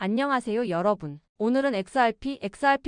안녕하세요, 여러분. 오늘은 XRP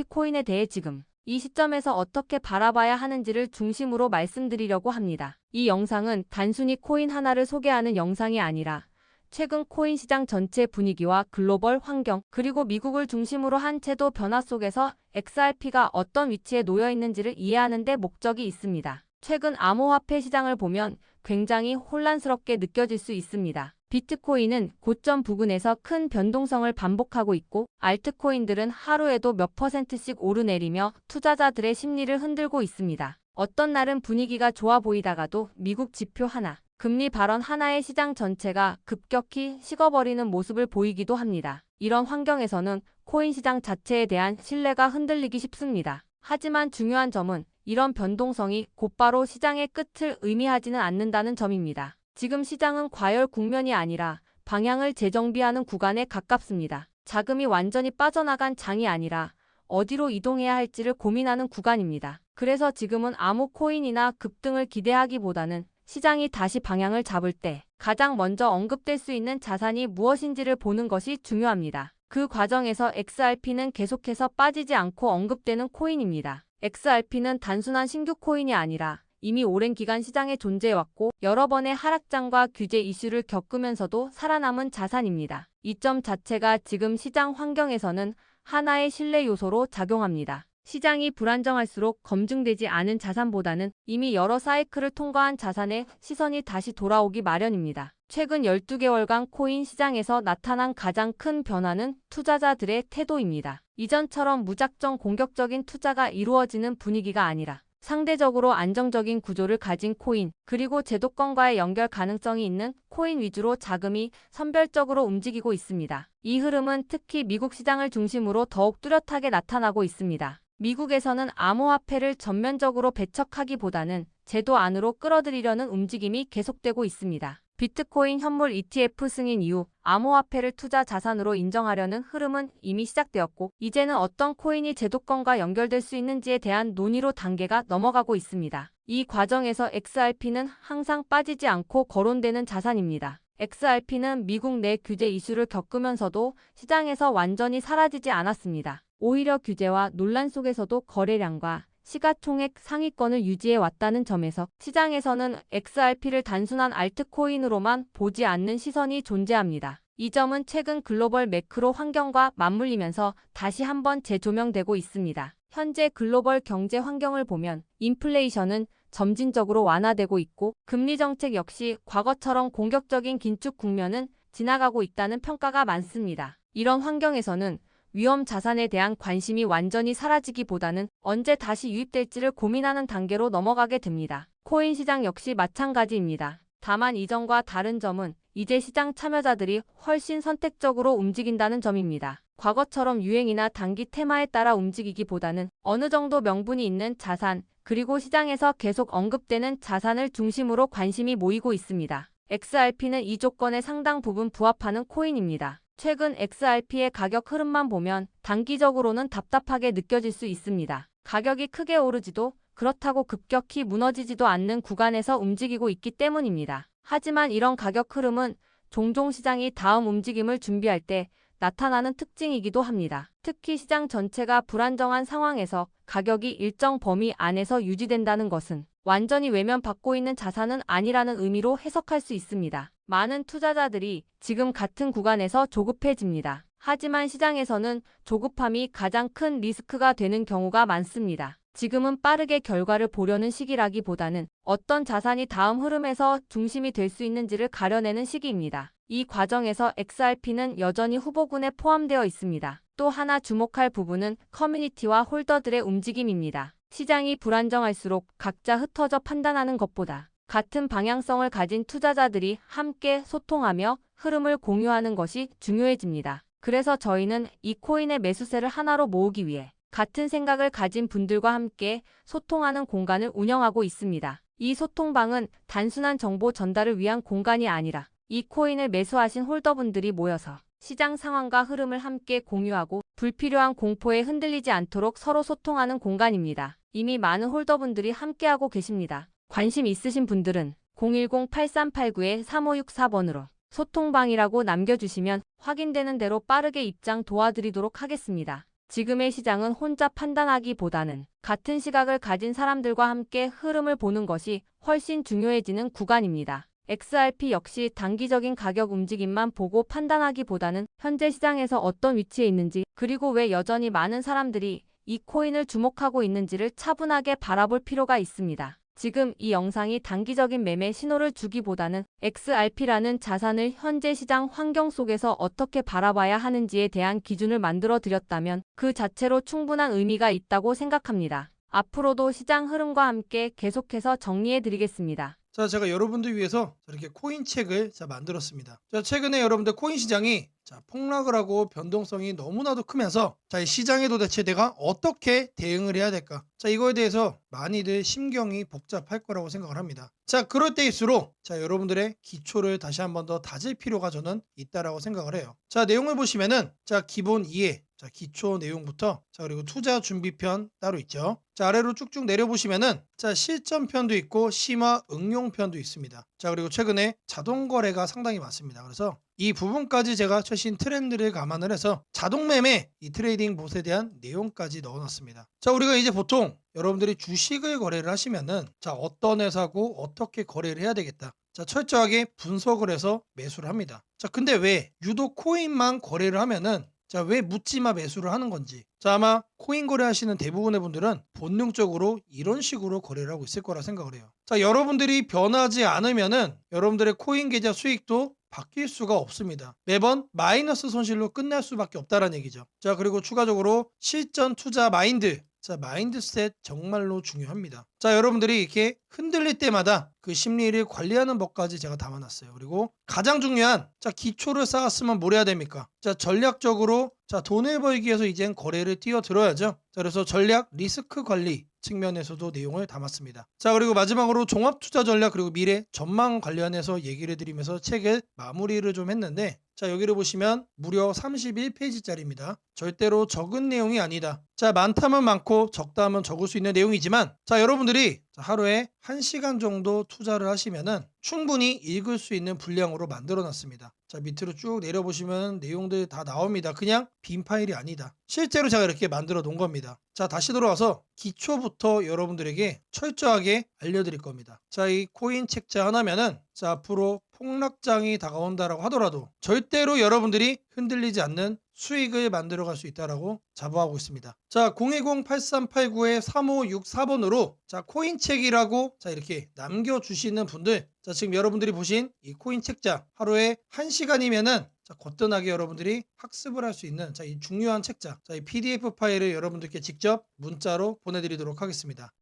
코인에 대해 지금 이 시점에서 어떻게 바라봐야 하는지를 중심으로 말씀드리려고 합니다. 이 영상은 단순히 코인 하나를 소개하는 영상이 아니라 최근 코인 시장 전체 분위기와 글로벌 환경, 그리고 미국을 중심으로 한 제도 변화 속에서 XRP가 어떤 위치에 놓여 있는지를 이해하는 데 목적이 있습니다. 최근 암호화폐 시장을 보면 굉장히 혼란스럽게 느껴질 수 있습니다. 비트코인은 고점 부근에서 큰 변동성을 반복하고 있고, 알트코인들은 하루에도 몇 %씩 오르내리며 투자자들의 심리를 흔들고 있습니다. 어떤 날은 분위기가 좋아 보이다가도 미국 지표 하나, 금리 발언 하나의 시장 전체가 급격히 식어버리는 모습을 보이기도 합니다. 이런 환경에서는 코인 시장 자체에 대한 신뢰가 흔들리기 쉽습니다. 하지만 중요한 점은 이런 변동성이 곧바로 시장의 끝을 의미하지는 않는다는 점입니다. 지금 시장은 과열 국면이 아니라 방향을 재정비하는 구간에 가깝습니다. 자금이 완전히 빠져나간 장이 아니라 어디로 이동해야 할지를 고민하는 구간입니다. 그래서 지금은 아무 코인이나 급등을 기대하기보다는 시장이 다시 방향을 잡을 때 가장 먼저 언급될 수 있는 자산이 무엇인지를 보는 것이 중요합니다. 그 과정에서 XRP는 계속해서 빠지지 않고 언급되는 코인입니다. XRP는 단순한 신규 코인이 아니라 이미 오랜 기간 시장에 존재해왔고 여러 번의 하락장과 규제 이슈를 겪으면서도 살아남은 자산입니다. 이 점 자체가 지금 시장 환경에서는 하나의 신뢰 요소로 작용합니다. 시장이 불안정할수록 검증되지 않은 자산보다는 이미 여러 사이클을 통과한 자산에 시선이 다시 돌아오기 마련입니다. 최근 12개월간 코인 시장에서 나타난 가장 큰 변화는 투자자들의 태도입니다. 이전처럼 무작정 공격적인 투자가 이루어지는 분위기가 아니라 상대적으로 안정적인 구조를 가진 코인, 그리고 제도권과의 연결 가능성이 있는 코인 위주로 자금이 선별적으로 움직이고 있습니다. 이 흐름은 특히 미국 시장을 중심으로 더욱 뚜렷하게 나타나고 있습니다. 미국에서는 암호화폐를 전면적으로 배척하기보다는 제도 안으로 끌어들이려는 움직임이 계속되고 있습니다. 비트코인 현물 ETF 승인 이후 암호화폐를 투자 자산으로 인정하려는 흐름은 이미 시작되었고, 이제는 어떤 코인이 제도권과 연결될 수 있는지에 대한 논의로 단계가 넘어가고 있습니다. 이 과정에서 XRP는 항상 빠지지 않고 거론되는 자산입니다. XRP는 미국 내 규제 이슈를 겪으면서도 시장에서 완전히 사라지지 않았습니다. 오히려 규제와 논란 속에서도 거래량과 시가총액 상위권을 유지해 왔다는 점에서 시장에서는 XRP를 단순한 알트코인으로만 보지 않는 시선이 존재합니다. 이 점은 최근 글로벌 매크로 환경과 맞물리면서 다시 한번 재조명되고 있습니다. 현재 글로벌 경제 환경을 보면 인플레이션은 점진적으로 완화되고 있고, 금리 정책 역시 과거처럼 공격적인 긴축 국면은 지나가고 있다는 평가가 많습니다. 이런 환경에서는 위험 자산에 대한 관심이 완전히 사라지기보다는 언제 다시 유입될지를 고민하는 단계로 넘어가게 됩니다. 코인 시장 역시 마찬가지입니다. 다만 이전과 다른 점은 이제 시장 참여자들이 훨씬 선택적으로 움직인다는 점입니다. 과거처럼 유행이나 단기 테마에 따라 움직이기보다는 어느 정도 명분이 있는 자산, 그리고 시장에서 계속 언급되는 자산을 중심으로 관심이 모이고 있습니다. XRP는 이 조건에 상당 부분 부합하는 코인입니다. 최근 XRP의 가격 흐름만 보면 단기적으로는 답답하게 느껴질 수 있습니다. 가격이 크게 오르지도 그렇다고 급격히 무너지지도 않는 구간에서 움직이고 있기 때문입니다. 하지만 이런 가격 흐름은 종종 시장이 다음 움직임을 준비할 때 나타나는 특징이기도 합니다. 특히 시장 전체가 불안정한 상황에서 가격이 일정 범위 안에서 유지된다는 것은 완전히 외면받고 있는 자산은 아니라는 의미로 해석할 수 있습니다. 많은 투자자들이 지금 같은 구간에서 조급해집니다. 하지만 시장에서는 조급함이 가장 큰 리스크가 되는 경우가 많습니다. 지금은 빠르게 결과를 보려는 시기라기보다는 어떤 자산이 다음 흐름에서 중심이 될 수 있는지를 가려내는 시기입니다. 이 과정에서 XRP는 여전히 후보군에 포함되어 있습니다. 또 하나 주목할 부분은 커뮤니티와 홀더들의 움직임입니다. 시장이 불안정할수록 각자 흩어져 판단하는 것보다 같은 방향성을 가진 투자자들이 함께 소통하며 흐름을 공유하는 것이 중요해집니다. 그래서 저희는 이 코인의 매수세를 하나로 모으기 위해 같은 생각을 가진 분들과 함께 소통하는 공간을 운영하고 있습니다. 이 소통방은 단순한 정보 전달을 위한 공간이 아니라 이 코인을 매수하신 홀더분들이 모여서 시장 상황과 흐름을 함께 공유하고 불필요한 공포에 흔들리지 않도록 서로 소통하는 공간입니다. 이미 많은 홀더분들이 함께하고 계십니다. 관심 있으신 분들은 010-8389-3564번으로 소통방이라고 남겨주시면 확인되는 대로 빠르게 입장 도와드리도록 하겠습니다. 지금의 시장은 혼자 판단하기보다는 같은 시각을 가진 사람들과 함께 흐름을 보는 것이 훨씬 중요해지는 구간입니다. XRP 역시 단기적인 가격 움직임만 보고 판단하기보다는 현재 시장에서 어떤 위치에 있는지, 그리고 왜 여전히 많은 사람들이 이 코인을 주목하고 있는지를 차분하게 바라볼 필요가 있습니다. 지금 이 영상이 단기적인 매매 신호를 주기보다는 XRP라는 자산을 현재 시장 환경 속에서 어떻게 바라봐야 하는지에 대한 기준을 만들어 드렸다면 그 자체로 충분한 의미가 있다고 생각합니다. 앞으로도 시장 흐름과 함께 계속해서 정리해 드리겠습니다. 자, 제가 여러분들 위해서 이렇게 코인 책을 만들었습니다. 자, 최근에 여러분들 코인 시장이 폭락을 하고 변동성이 너무나도 크면서 이 시장에 도대체 내가 어떻게 대응을 해야 될까? 자, 이거에 대해서 많이들 심경이 복잡할 거라고 생각을 합니다. 자, 그럴 때일수록 여러분들의 기초를 다시 한번 더 다질 필요가 저는 있다라고 생각을 해요. 자, 내용을 보시면은 기본 이해, 기초 내용부터 그리고 투자 준비편 따로 있죠. 자, 아래로 쭉쭉 내려보시면은 실전편도 있고 심화 응용편도 있습니다. 자, 그리고 최근에 자동 거래가 상당히 많습니다. 그래서 이 부분까지 제가 최신 트렌드를 감안을 해서 자동 매매 이 트레이딩 봇에 대한 내용까지 넣어놨습니다. 자, 우리가 이제 보통 여러분들이 주식을 거래를 하시면은 어떤 회사고 어떻게 거래를 해야 되겠다. 철저하게 분석을 해서 매수를 합니다. 근데 왜 유독 코인만 거래를 하면은 왜 묻지마 매수를 하는 건지. 아마 코인 거래하시는 대부분의 분들은 본능적으로 이런 식으로 거래를 하고 있을 거라 생각을 해요. 여러분들이 변하지 않으면은 여러분들의 코인 계좌 수익도 바뀔 수가 없습니다. 매번 마이너스 손실로 끝날 수밖에 없다는 얘기죠. 그리고 추가적으로 실전 투자 마인드. 마인드셋 정말로 중요합니다. 여러분들이 이렇게 흔들릴 때마다 그 심리를 관리하는 법까지 제가 담아놨어요. 그리고 가장 중요한 기초를 쌓았으면 뭘 해야 됩니까? 전략적으로 돈을 벌기 위해서 이젠 거래를 뛰어들어야죠. 그래서 전략 리스크 관리 측면에서도 내용을 담았습니다. 그리고 마지막으로 종합 투자 전략 그리고 미래 전망 관련해서 얘기를 드리면서 책을 마무리를 좀 했는데 여기를 보시면 무려 31페이지짜리입니다. 절대로 적은 내용이 아니다. 많다면 많고 적다면 적을 수 있는 내용이지만 여러분들이 하루에 1시간 정도 투자를 하시면은 충분히 읽을 수 있는 분량으로 만들어 놨습니다. 밑으로 쭉 내려보시면 내용들 다 나옵니다. 그냥 빈 파일이 아니다. 실제로 제가 이렇게 만들어 놓은 겁니다. 다시 돌아와서 기초부터 여러분들에게 철저하게 알려드릴 겁니다. 이 코인 책자 하나면은 앞으로 폭락장이 다가온다라고 하더라도 절대로 여러분들이 흔들리지 않는 수익을 만들어갈 수 있다라고 자부하고 있습니다. 010-8389-3564번으로 코인책이라고 이렇게 남겨주시는 분들 지금 여러분들이 보신 이 코인 책자 하루에 1시간이면은 거뜬하게 여러분들이 학습을 할 수 있는 이 중요한 책자 이 PDF 파일을 여러분들께 직접 문자로 보내드리도록 하겠습니다.